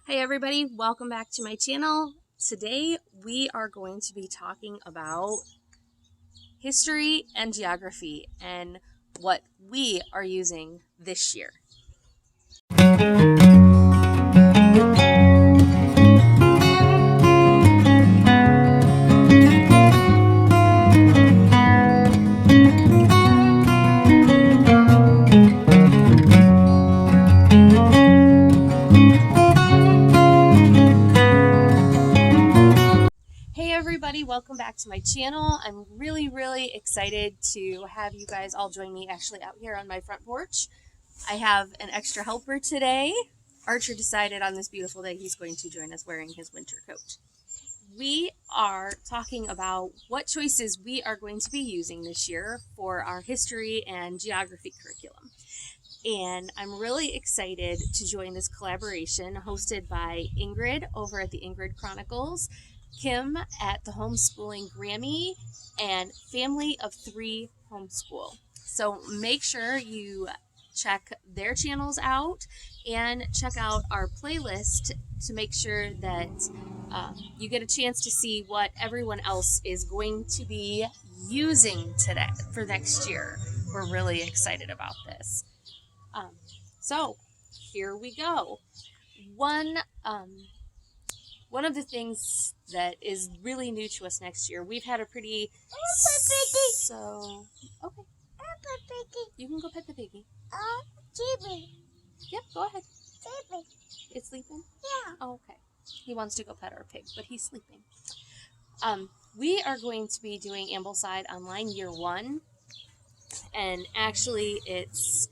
Hey everybody, welcome back to my channel. Today we are going to be talking about history and geography and what we are using this year. Hey everybody, welcome back to my channel. I'm really excited to have you guys all join me actually out here on my front porch. I have an extra helper today. Archer decided on this beautiful day he's going to join us wearing his winter coat. We are talking about what choices we are going to be using this year for our history and geography curriculum. And I'm really excited to join this collaboration hosted by Ingrid over at the Ingrid Chronicles, Kim at the Homeschooling Grammy, and Family of Three Homeschool. So make sure you check their channels out and check out our playlist to make sure that you get a chance to see what everyone else is going to be using today for next year. We're really excited about this. So here we go. One of the things that is really new to us next year, we've had a pretty okay. You can go pet the piggy. Sleeping. Yep, go ahead. Sleeping. It's sleeping? Yeah. Oh, okay. He wants to go pet our pig, but he's sleeping. We are going to be doing Ambleside Online Year 1. And actually it's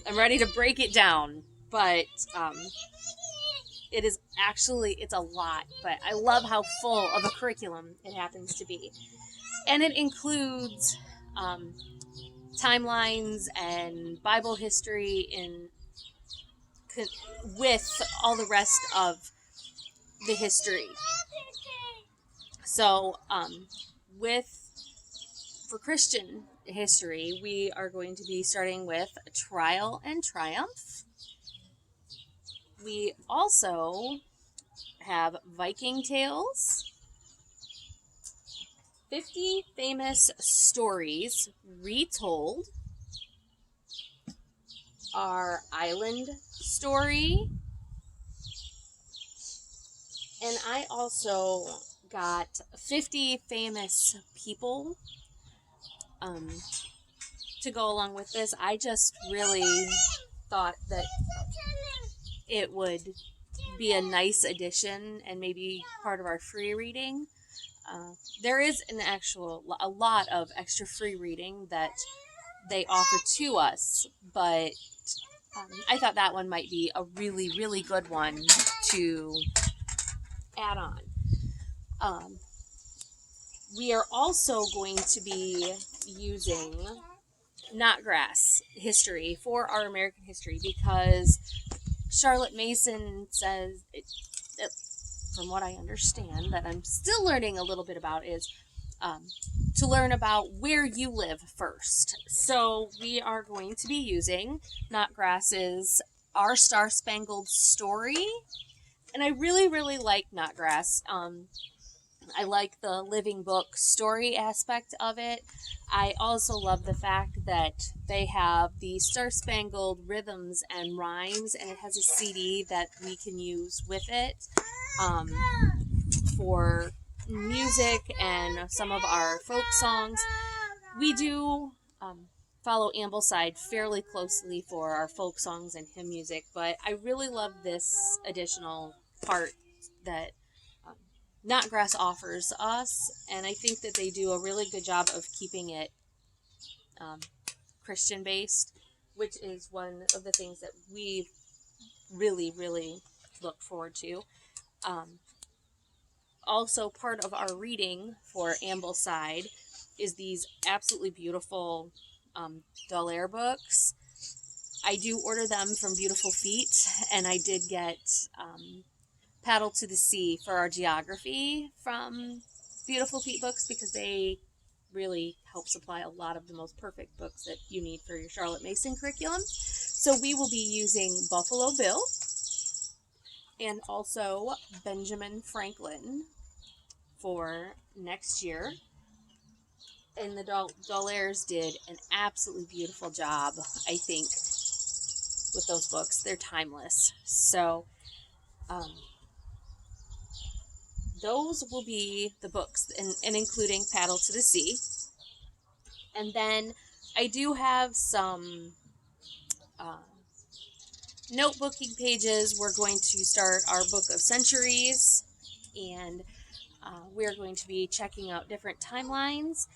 I'm ready to break it down, but it's a lot, but I love how full of a curriculum it happens to be. And it includes timelines and Bible history with all the rest of the history. So for Christian history, we are going to be starting with Trial and Triumph. We also have Viking Tales, 50 Famous Stories Retold, our Island Story, and I also got 50 Famous People to go along with this. I just really thought that it would be a nice addition and maybe part of our free reading. There is a lot of extra free reading that they offer to us, but I thought that one might be a really good one to add on. We are also going to be using Knotgrass history for our American history because Charlotte Mason says, from what I understand, that I'm still learning a little bit about, is to learn about where you live first. So we are going to be using Knotgrass's Our Star-Spangled Story. And I really like Knotgrass. I like the living book story aspect of it. I also love the fact that they have the Star-Spangled Rhythms and Rhymes, and it has a CD that we can use with it for music and some of our folk songs. We do follow Ambleside fairly closely for our folk songs and hymn music, but I really love this additional part that Knotgrass offers us, and I think that they do a really good job of keeping it Christian based, which is one of the things that we really look forward to. Also, part of our reading for Ambleside is these absolutely beautiful Dallaire books. I do order them from Beautiful Feet, and I did get Paddle to the Sea for our geography from Beautiful Feet books because they really help supply a lot of the most perfect books that you need for your Charlotte Mason curriculum. So we will be using Buffalo Bill and also Benjamin Franklin for next year. And the Dallaires did an absolutely beautiful job, I think, with those books. They're timeless. So those will be the books, and including Paddle to the Sea. And then I do have some notebooking pages. We're going to start our Book of Centuries, and we're going to be checking out different timelines.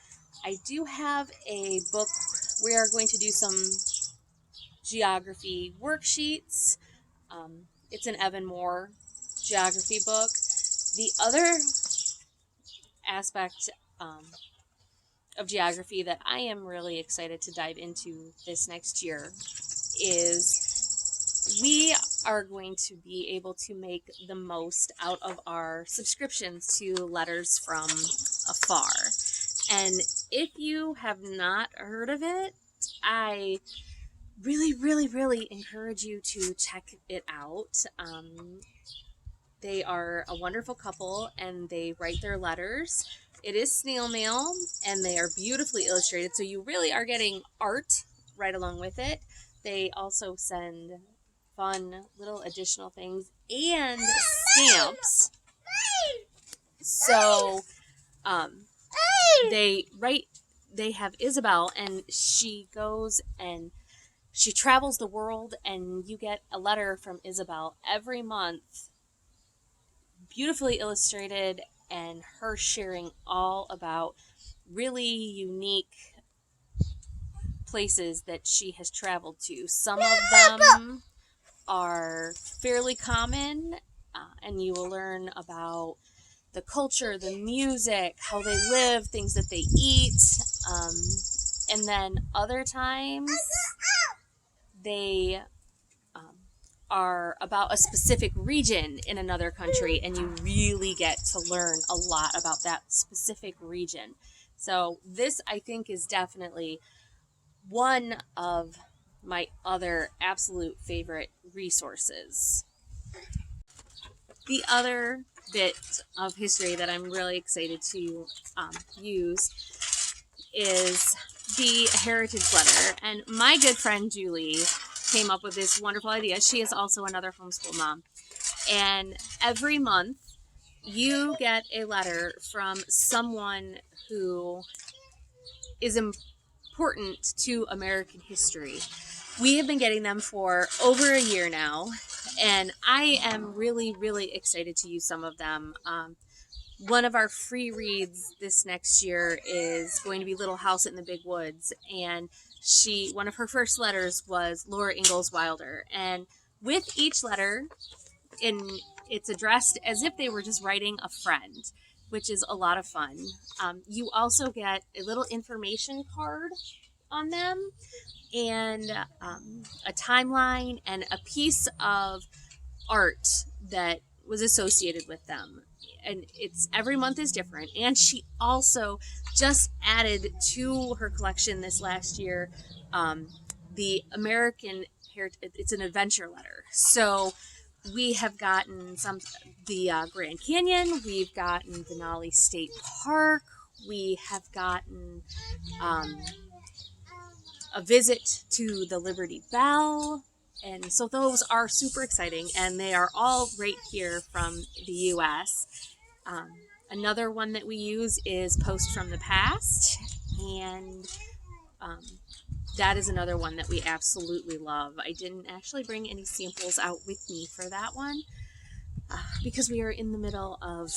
I do have a book. We are going to do some geography worksheets. It's an Evan Moore geography book. The other aspect of geography that I am really excited to dive into this next year is we are going to be able to make the most out of our subscriptions to Letters from Afar. And if you have not heard of it, I really, really, really encourage you to check it out. They are a wonderful couple, and they write their letters. It is snail mail, and they are beautifully illustrated, so you really are getting art right along with it. They also send fun little additional things and stamps. So they have Isabel, and she goes and she travels the world, and you get a letter from Isabel every month, beautifully illustrated, and her sharing all about really unique places that she has traveled to. Some of them are fairly common, and you will learn about the culture, the music, how they live, things that they eat, and then other times they are about a specific region in another country, and you really get to learn a lot about that specific region. So this, I think, is definitely one of my other absolute favorite resources. The other bit of history that I'm really excited to use is the Heritage Letter. And my good friend Julie came up with this wonderful idea. She is also another homeschool mom. And every month you get a letter from someone who is important to American history. We have been getting them for over a year now, and I am really, really excited to use some of them. One of our free reads this next year is going to be Little House in the Big Woods, and one of her first letters was Laura Ingalls Wilder, and with each letter, it's addressed as if they were just writing a friend, which is a lot of fun. You also get a little information card on them, and a timeline and a piece of art that was associated with them. And it's every month is different. And she also just added to her collection this last year the American Heritage. It's an adventure letter. So we have gotten the Grand Canyon. We've gotten Denali State Park. We have gotten a visit to the Liberty Bell. And so those are super exciting, and they are all right here from the U.S. Another one that we use is Post from the Past, and that is another one that we absolutely love. I didn't actually bring any samples out with me for that one because we are in the middle of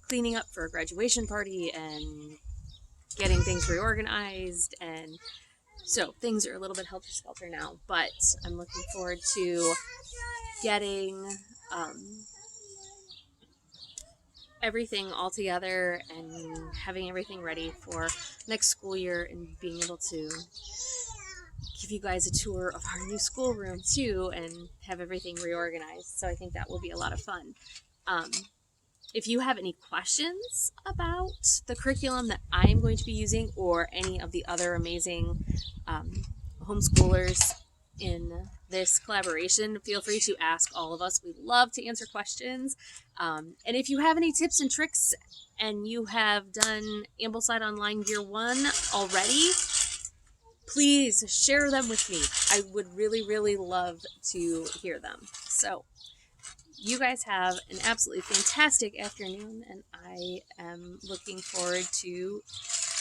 cleaning up for a graduation party and getting things reorganized, and so things are a little bit helter-skelter now, but I'm looking forward to getting everything all together and having everything ready for next school year, and being able to give you guys a tour of our new schoolroom too and have everything reorganized. So I think that will be a lot of fun. If you have any questions about the curriculum that I'm going to be using or any of the other amazing homeschoolers in this collaboration, feel free to ask all of us. We love to answer questions. And if you have any tips and tricks and you have done Ambleside Online Year 1 already, please share them with me. I would really, really love to hear them. So you guys have an absolutely fantastic afternoon, and I am looking forward to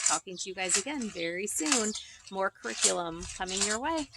talking to you guys again very soon. More curriculum coming your way.